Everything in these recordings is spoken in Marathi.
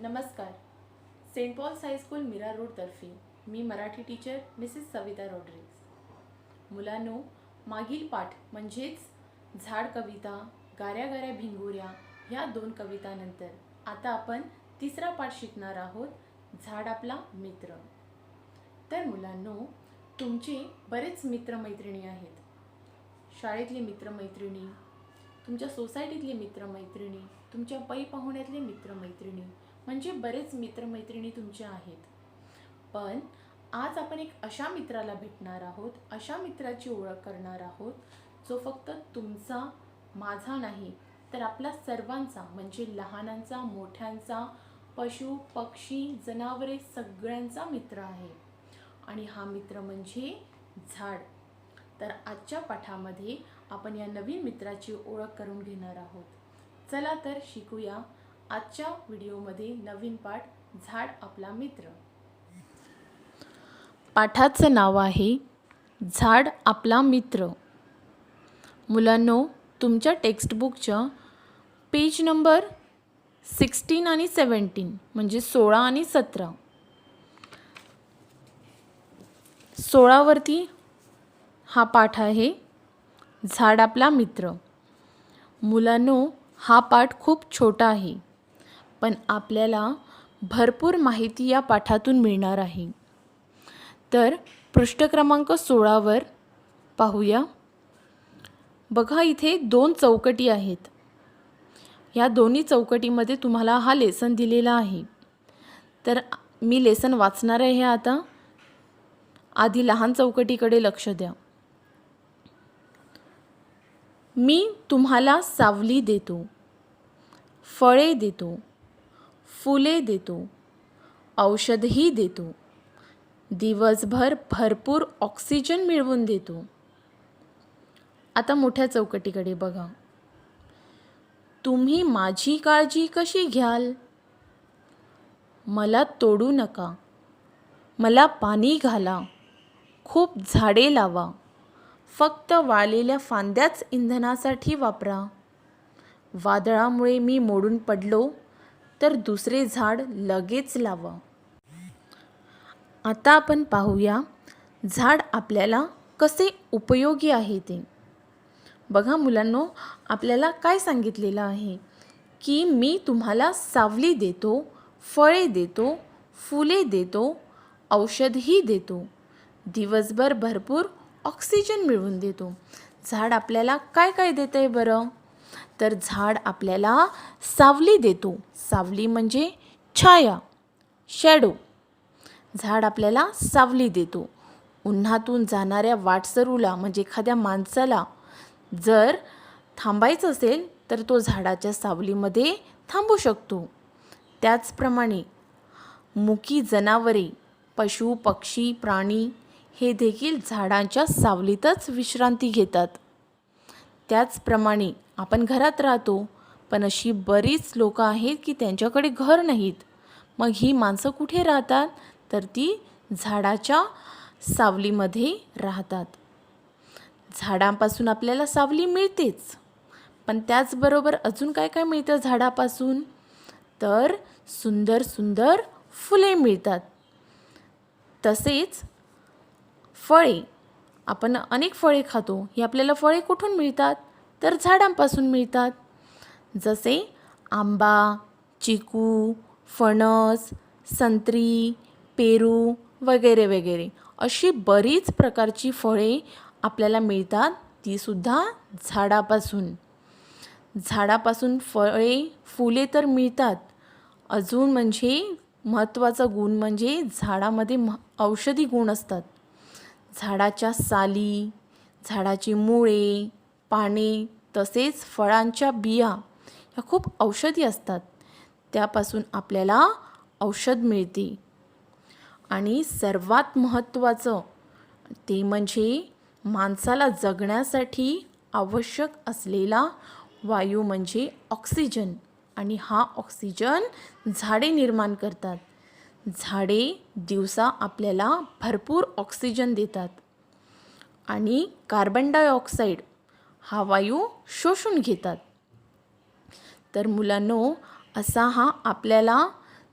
नमस्कार. Saint Paul's high school Mira Road तर्फे मी Marathi teacher Mrs Savita Rodrigues. मुलांनो, मागील पाठ म्हणजेच झाड कविता, गाऱ्या गाऱ्या भिंगुऱ्या ह्या 2 कवितांनंतर आता आपण तिसरा पाठ शिकणार आहोत, झाड आपला मित्र. तर मुलांनो, तुमचे बरेच मित्रमैत्रिणी आहेत. शाळेतले मित्रमैत्रिणी, तुमच्या सोसायटीतले मित्रमैत्रिणी, तुमच्या पै पाहुण्यातले मित्रमैत्रिणी, म्हणजे बरेच मित्रमैत्रिणी तुमच्या आहेत. पण आज आपण एक अशा मित्राला भेटणार आहोत, अशा मित्राची ओळख करणार आहोत जो फक्त तुमचा, माझा नाही तर आपला सर्वांचा, म्हणजे लहानांचा, मोठ्यांचा, पशु पक्षी जनावरे सगळ्यांचा मित्र आहे. आणि हा मित्र म्हणजे झाड. तर आजच्या पाठामध्ये आपण या नवीन मित्राची ओळख करून घेणार आहोत. चला तर शिकूया आजच्या व्हिडिओमध्ये नवीन पाठ, झाड आपला मित्र. पाठाचं नाव आहे झाड आपला मित्र. मुलांनो, तुमच्या टेक्स्टबुकच्या पेज नंबर 16 आणि 17 म्हणजे 16 आणि 17, 16 वरती हा पाठ आहे, झाड आपला मित्र. मुलांनो, हा पाठ खूप छोटा आहे, पण आपल्याला भरपूर माहिती या पाठातून मिळणार आहे. तर पृष्ठ क्रमांक 16 वर पाहूया. बघा, इथे 2 चौकटी आहेत. या दोन्ही चौकटीमध्ये तुम्हाला हा लेसन दिलेला आहे. तर मी लेसन वाचणार आहे आता. आधी लहान चौकटीकडे लक्ष द्या. मी तुम्हाला सावली देतो, फळे देतो, फुले देतो, औषधही देतो, दिवसभर भरपूर ऑक्सिजन मिळवून देतो. आता मोठ्या चौकटीकडे बघा. तुम्ही माझी काळजी कशी घ्याल? मला तोडू नका, मला पाणी घाला, खूप झाडे लावा, फक्त वाळलेल्या फांद्याच इंधनासाठी वापरा. वादळामुळे मी मोडून पडलो तर दुसरे झाड लगेच लावा. आता आपण पाहूया झाड आपल्याला कसे उपयोगी आहे ते. बघा मुलांनो, आपल्याला काय सांगितलेलं आहे की मी तुम्हाला सावली देतो, फळे देतो, फुले देतो, औषधही देतो, दिवसभर भरपूर ऑक्सिजन मिळवून देतो. झाड आपल्याला काय काय देतंय बरं? तर झाड आपल्याला सावली देतो. सावली म्हणजे छाया, शॅडो. झाड आपल्याला सावली देतो. उन्हातून जाणाऱ्या वाटसरूला म्हणजे एखाद्या माणसाला जर थांबायचं असेल तर तो झाडाच्या सावलीमध्ये थांबू शकतो. त्याचप्रमाणे मुकी जनावरे, पशु पक्षी प्राणी हे देखील झाडांच्या सावलीतच विश्रांती घेतात. त्याचप्रमाणे आपण घरात राहतो, पण अशी बरीच लोकं आहेत की त्यांच्याकडे घर नाहीत. मग ही माणसं कुठे राहतात? तर ती झाडाच्या सावलीमध्ये राहतात. झाडांपासून आपल्याला सावली मिळतेच, पण त्याचबरोबर अजून काय काय मिळतं झाडापासून? तर सुंदर सुंदर फुले मिळतात. तसेच फळे, आपण अनेक फळे खातो. ही आपल्याला फळे कुठून मिळतात? तर झाडांपासून मिळतात. जसे आंबा, चिकू, फणस, संत्री, पेरू वगैरे वगैरे अशी बरीच प्रकारची फळे आपल्याला मिळतात, तीसुद्धा झाडापासून. झाडापासून फळे फुले तर मिळतात. अजून म्हणजे महत्त्वाचा गुण म्हणजे झाडामध्ये औषधी गुण असतात. झाडाच्या साली, झाडाची मुळे, पाने तसेच फळांच्या बिया ह्या खूप औषधी असतात. त्यापासून आपल्याला औषध मिळते. आणि सर्वात महत्त्वाचं ते म्हणजे माणसाला जगण्यासाठी आवश्यक असलेला वायू म्हणजे ऑक्सिजन. आणि हा ऑक्सिजन झाडे निर्माण करतात. झाडे दिवसा आपल्याला भरपूर ऑक्सिजन देतात आणि कार्बन डायऑक्साईड हा वायू शोषून घेतात. तर मुलांनो, असा हा आपल्याला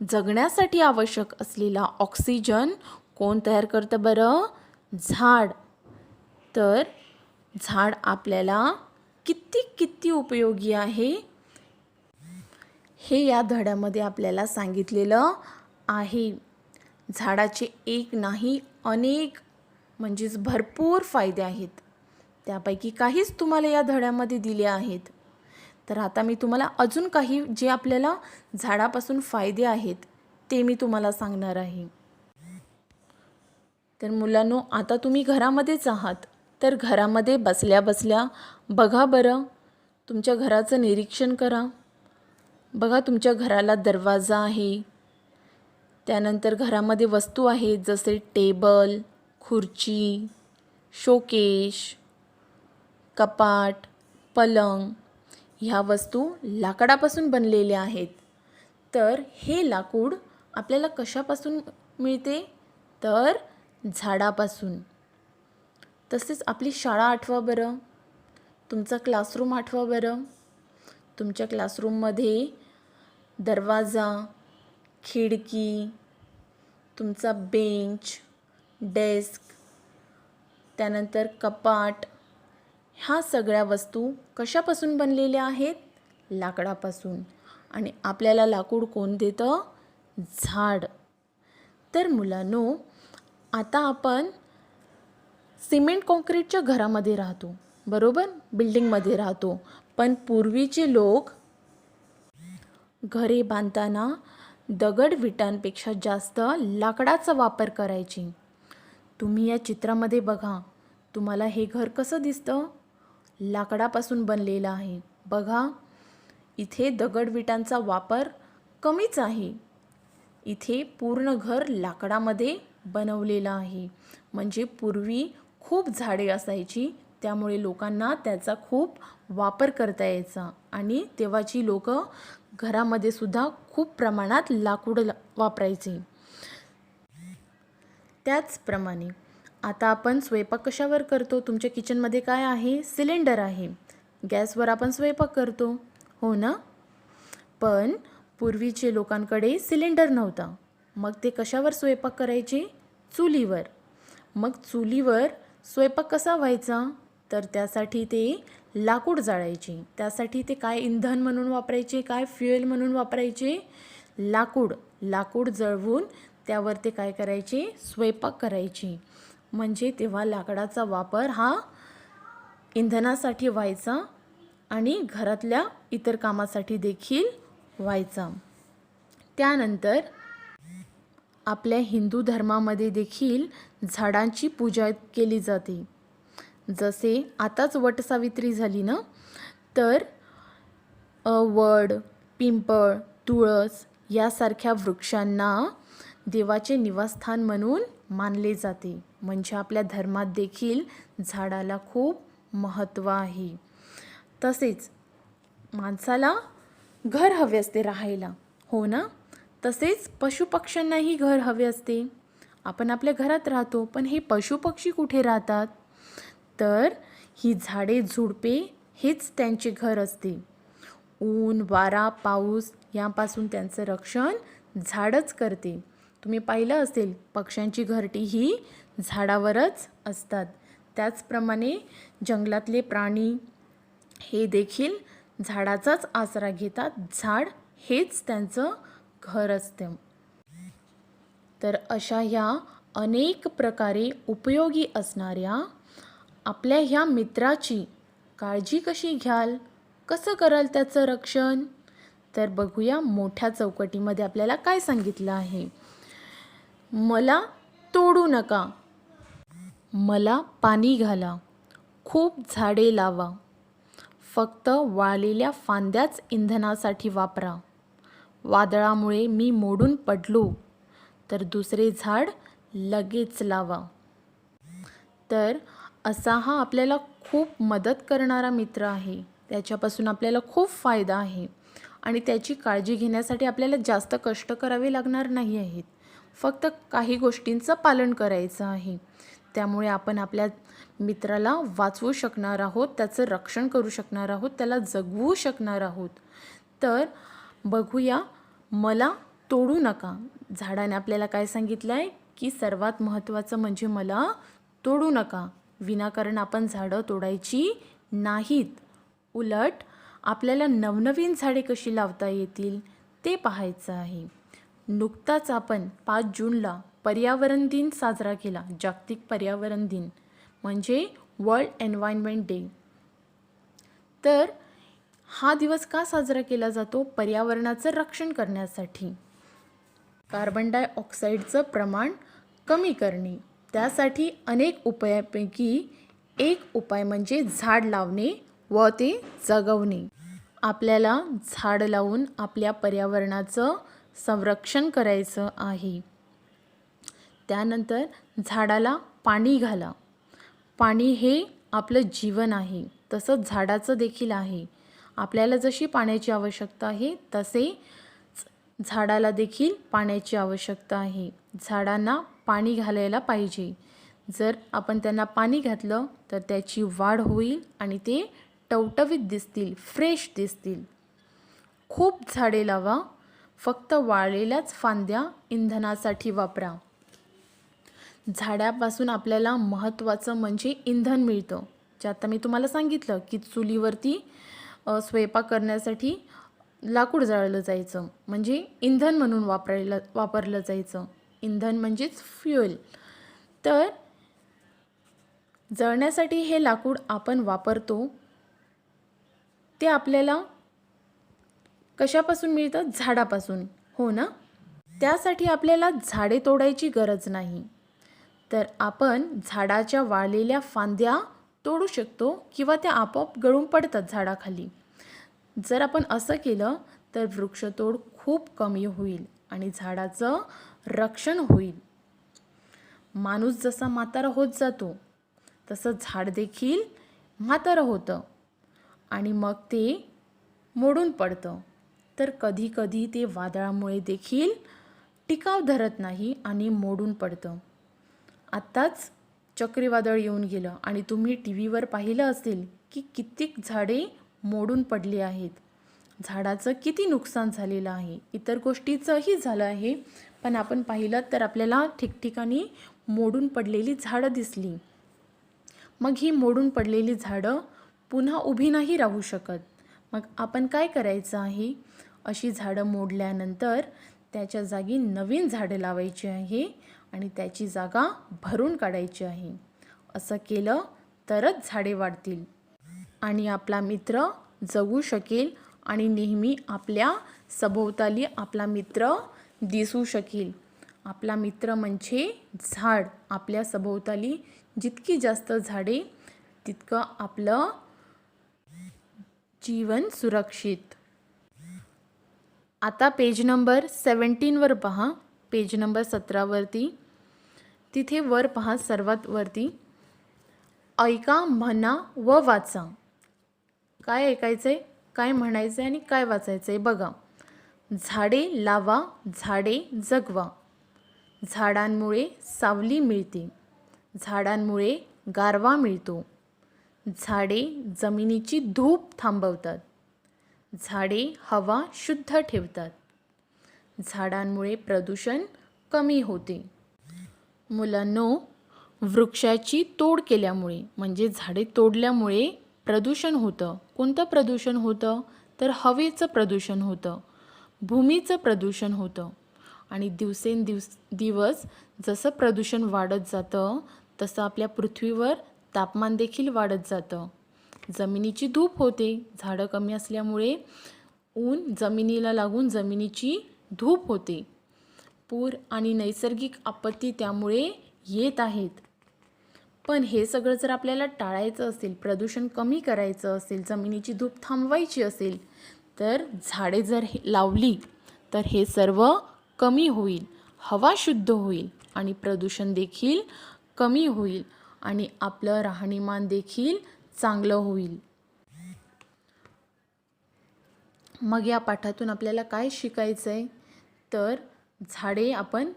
जगण्यासाठी आवश्यक असलेला ऑक्सिजन कोण तयार करतं बरं? झाड. तर झाड आपल्याला किती किती उपयोगी आहे हे या धड्यामध्ये आपल्याला सांगितलेलं आहे. झाडाचे एक नाही अनेक म्हणजेच भरपूर फायदे आहेत. त्यापैकी काहीच तुम्हाला या धड्यामध्ये दिले आहेत. तर आता मी तुम्हाला अजून काही जे आपल्याला झाडापासून फायदे आहेत ते मी तुम्हाला सांगणार आहे. तर मुलांनो, आता तुम्ही घरामध्येच आहात. तर घरामध्ये बसल्या बसल्या बघा बरं, तुमच्या घराचं निरीक्षण करा. बघा, तुमच्या घराला दरवाजा आहे, त्यानंतर घरामध्ये वस्तू आहेत जसे टेबल, खुर्ची, शोकेश, कपाट, पलंग. ह्या वस्तू लाकडापासून बनलेल्या आहेत. तर हे लाकूड आपल्याला कशापासून मिळते? तर झाडापासून. तसेच आपली शाळा आठवा बरं, तुमचा क्लासरूम आठवा बरं. तुमच्या क्लासरूममध्ये दरवाजा, खिडकी, तुमचा बेंच, डेस्क, त्यानंतर कपाट, ह्या सगळ्या वस्तू कशापासून बनलेल्या आहेत? लाकडापासून. आणि आपल्याला लाकूड कोण देतं? झाड. तर मुलांनो, आता आपण सिमेंट कॉन्क्रीटच्या घरामध्ये राहतो, बरोबर? बिल्डिंगमध्ये राहतो. पण पूर्वीचे लोक घरे बांधताना दगड विटांपेक्षा जास्त लाकडाचा वापर करायचे. तुम्ही या चित्रामध्ये बघा, तुम्हाला हे घर कसं दिसतं? लाकडापासून बनलेलं आहे. बघा, इथे दगड विटांचा वापर कमीच आहे. इथे पूर्ण घर लाकडामध्ये बनवलेलं आहे. म्हणजे पूर्वी खूप झाडे असायची, त्यामुळे लोकांना त्याचा खूप वापर करता यायचा. आणि तेव्हाची लोक घरामध्ये सुद्धा खूप प्रमाणात लाकूड वापरायचे. त्याचप्रमाणे आता आपण स्वयंपाक कशावर करतो? तुमच्या किचनमध्ये काय आहे? सिलेंडर आहे. गॅसवर आपण स्वयंपाक करतो, हो ना? पण पूर्वीचे लोकांकडे सिलेंडर नव्हता. मग ते कशावर स्वयंपाक करायचे? चुलीवर. मग चुलीवर स्वयंपाक कसा व्हायचा? तर त्यासाठी ते लाकूड जाळायचे. त्यासाठी ते काय इंधन म्हणून वापरायचे? काय फ्युएल म्हणून वापरायचे? लाकूड. लाकूड जळवून त्यावर ते काय करायचे? स्वयंपाक करायचे. म्हणजे तेव्हा लाकडाचा वापर हा इंधनासाठी व्हायचा आणि घरातल्या इतर कामासाठी देखील व्हायचा. त्यानंतर आपल्या हिंदू धर्मामध्ये देखील झाडांची पूजा केली जाते. जसे आताच वटसावित्री झाली ना, तर वड, पिंपळ, तुळस यासारख्या वृक्षांना देवाचे निवासस्थान म्हणून मानले जाते. म्हणजे आपल्या धर्मात देखील झाडाला खूप महत्त्व आहे. तसेच माणसाला घर हवे असते राहायला, हो ना? तसेच पशुपक्ष्यांनाही घर हवे असते. आपण आपल्या घरात राहतो, पण हे पशुपक्षी कुठे राहतात? तर ही झाडे झुडपे हेच त्यांचे घर असते. ऊन, वारा, पाऊस यापासून त्यांचं रक्षण झाडच करते. तुम्ही पाहिलं असेल, पक्ष्यांची घरटी ही झाडावरच असतात. त्याचप्रमाणे जंगलातले प्राणी हे देखील झाडाचाच आसरा घेतात. झाड हेच त्यांचं घर असतं. तर अशा ह्या अनेक प्रकारे उपयोगी असणाऱ्या आपल्या ह्या मित्राची काळजी कशी घ्याल? कसं कराल त्याचं रक्षण? तर बघूया मोठ्या चौकटीमध्ये आपल्याला काय सांगितलं आहे. मला तोडू नका, मला पाणी घाला, खूप झाडे लावा, फक्त वाळलेल्या फांद्याच इंधनासाठी वापरा, वादळामुळे मी मोडून पडलो तर दुसरे झाड लगेच लावा. तर असा हा आपल्याला खूप मदत करणारा मित्र आहे. त्याच्यापासून आपल्याला खूप फायदा आहे आणि त्याची काळजी घेण्यासाठी आपल्याला जास्त कष्ट करावे लागणार नाही आहेत. फक्त काही गोष्टींचं पालन करायचं आहे. त्यामुळे आपण आपल्या मित्राला वाचवू शकणार आहोत, त्याचं रक्षण करू शकणार आहोत, त्याला जगवू शकणार आहोत. तर बघूया, मला तोडू नका. झाडाने आपल्याला काय सांगितलं आहे की सर्वात महत्त्वाचं म्हणजे मला तोडू नका. विनाकारण आपण झाडं तोडायची नाहीत. उलट आपल्याला नवनवीन झाडे कशी लावता येतील ते पाहायचं आहे. नुकताच आपण 5 जूनला पर्यावरण दिन साजरा केला. जागतिक पर्यावरण दिन म्हणजे वर्ल्ड एन्व्हायरमेंट डे. तर हा दिवस का साजरा केला जातो? पर्यावरणाचं रक्षण करण्यासाठी. कार्बन डायऑक्साईडचं प्रमाण कमी करणे. त्यासाठी अनेक उपायापैकी एक उपाय म्हणजे झाड लावणे व ते जगवणे. आपल्याला झाड लावून आपल्या पर्यावरणाचं संरक्षण करायचं आहे. त्यानंतर झाडाला पाणी घाला. पाणी हे आपलं जीवन आहे, तसंच झाडाचं देखील आहे. आपल्याला जशी पाण्याची आवश्यकता आहे तसे झाडाला देखील पाण्याची आवश्यकता आहे. झाडांना पाणी घालायला पाहिजे. जर आपण त्यांना पाणी घातलं तर त्याची वाढ होईल आणि ते टवटवीत दिसतील, फ्रेश दिसतील. खूप झाडे लावा. फक्त वाळलेल्याच फांद्या इंधनासाठी वापरा. झाडापासून आपल्याला महत्त्वाचं म्हणजे इंधन मिळतं. जे आता मी तुम्हाला सांगितलं की चुलीवरती स्वयंपाक करण्यासाठी लाकूड जाळलं जायचं, म्हणजे इंधन म्हणून वापरलं जायचं. इंधन म्हणजेच फ्युएल. तर जळण्यासाठी हे लाकूड आपण वापरतो ते आपल्याला कशापासून मिळतं? झाडापासून, हो ना? त्यासाठी आपल्याला झाडे तोडायची गरज नाही. तर आपण झाडाच्या वाळलेल्या फांद्या तोडू शकतो किंवा त्या आपोआप गळून पडतात झाडाखाली. जर आपण असं केलं तर वृक्षतोड खूप कमी होईल आणि झाडाचं रक्षण होईल. माणूस जसा म्हातारा होत जातो तसं झाड देखील म्हातारं होतं आणि मग ते मोडून पडतं. तर कधी कधी ते वादळामुळे देखील टिकाव धरत नाही आणि मोडून पडतं. आत्ताच चक्रीवादळ येऊन गेलं आणि तुम्ही टीव्हीवर पाहिलं असेल की कित्येक झाडे मोडून पडली आहेत. झाडाचं किती नुकसान झालेलं आहे. इतर गोष्टीचंही झालं आहे, पण आपण पाहिलं तर आपल्याला ठिकठिकाणी मोडून पडलेली झाडं दिसली. मग ही मोडून पडलेली झाडं पुन्हा उभी नाही राहू शकत. मग आपण काय करायचं आहे? अशी झाडं मोडल्यानंतर त्याच्या जागी नवीन झाडं लावायची आहे आणि त्याची जागा भरून काढायची आहे. असं केलं तरच झाडे वाढतील आणि आपला मित्र जगू शकेल आणि नेहमी आपल्या सभोवताली आपला मित्र दिसू शकेल. आपला मित्र म्हणजे झाड. आपल्या सभोवताली जितकी जास्त झाडे तितकं आपलं जीवन सुरक्षित. आता पेज नंबर 17वर पहा. पेज नंबर 17वरती तिथे वर पहा, सर्वात वरती ऐका, म्हणा व वाचा. काय ऐकायचं आहे, काय म्हणायचं आहे आणि काय वाचायचं आहे बघा. झाडे लावा, झाडे जगवा. झाडांमुळे सावली मिळते. झाडांमुळे गारवा मिळतो. झाडे जमिनीची धूप थांबवतात. झाडे हवा शुद्ध ठेवतात. झाडांमुळे प्रदूषण कमी होते. मुलांनो, वृक्षाची तोड केल्यामुळे म्हणजे झाडे तोडल्यामुळे प्रदूषण होतं. कोणतं प्रदूषण होतं? तर हवेचं प्रदूषण होतं, भूमीचं प्रदूषण होतं. आणि दिवस जसं प्रदूषण वाढत जातं तसं आपल्या पृथ्वीवर तापमान देखील वाढत जातं. जमिनीची धूप होते. झाडं कमी असल्यामुळे ऊन जमिनीला लागून जमिनीची धूप होते. पूर आणि नैसर्गिक आपत्ती त्यामुळे येत आहेत. पण हे सगळं जर आपल्याला टाळायचं असेल, प्रदूषण कमी करायचं असेल, जमिनीची धूप थांबवायची असेल तर झाडे जर लावली तर हे सर्व कमी होईल. हवा शुद्ध होईल आणि प्रदूषण देखील कमी होईल आणि आपलं राहणीमान देखील चांगलं होईल. मग या पाठातून आपल्याला काय शिकायचं आहे? तर झाडे आपण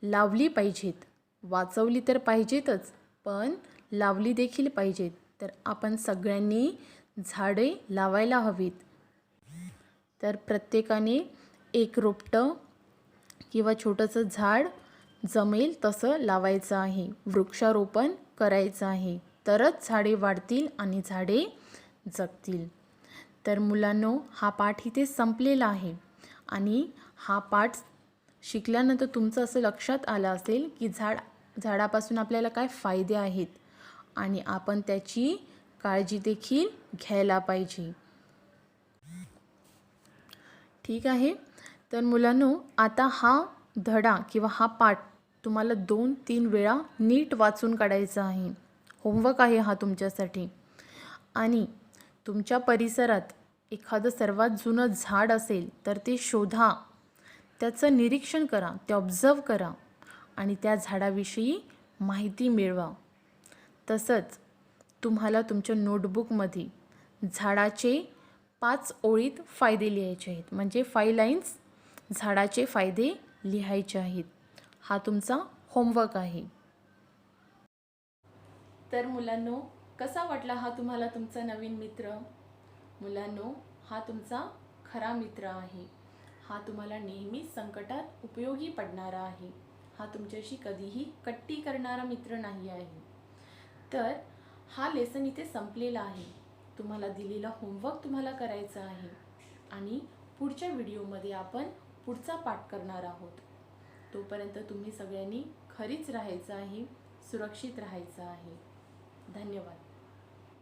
लावली पाहिजेत. वाचवली तर पाहिजेतच, पण लावली देखील पाहिजेत. तर आपण सगळ्यांनी झाडे लावायला हवीत. तर प्रत्येकाने एक रोपटं किंवा छोटंसं झाड जमेल तसं लावायचं आहे, वृक्षारोपण करायचं आहे. तरच झाडे वाढतील आणि झाडे जगतील. तर मुलांनो, हा पाठ इथे संपलेला आहे आणि हा पाठ शिकल्यानंतर तुमचं असं लक्षात आलं असेल की झाडापासून आपल्याला काय फायदे आहेत आणि आपण त्याची काळजी देखील घ्यायला पाहिजे. ठीक आहे. तर मुलांनो, आता हा धडा किंवा हा पाठ तुम्हाला 2-3 वेळा नीट वाचून काढायचा आहे. होमवर्क आहे हा तुमच्यासाठी. आणि तुमच्या परिसरात एखादं सर्वात जुनं झाड असेल तर ते शोधा, त्याचं निरीक्षण करा, ते ऑब्झर्व करा आणि त्या झाडाविषयी माहिती मिळवा. तसंच तुम्हाला तुमच्या नोटबुकमध्ये झाडाचे 5 ओळीत फायदे लिहायचे आहेत, म्हणजे 5 लाईन्स झाडाचे फायदे लिहायचे आहेत. हा तुमचा होमवर्क आहे. तर मुलांनो, कसा वाटला हा तुम्हाला तुमचा नवीन मित्र? मुलांनो, हा तुमचा खरा मित्र आहे. हा तुम्हाला नेहमी संकटात उपयोगी पडणारा आहे. हा तुमच्याशी कधीही कट्टी करणारा मित्र नाही आहे. तर हा लेसन इथे संपलेला आहे. तुम्हाला दिलेला होमवर्क तुम्हाला करायचा आहे आणि पुढच्या व्हिडिओमध्ये आपण पुढचा पाठ करणार आहोत. तोपर्यंत तुम्ही सगळ्यांनी घरीच राहायचं आहे, सुरक्षित राहायचं आहे. धन्यवाद.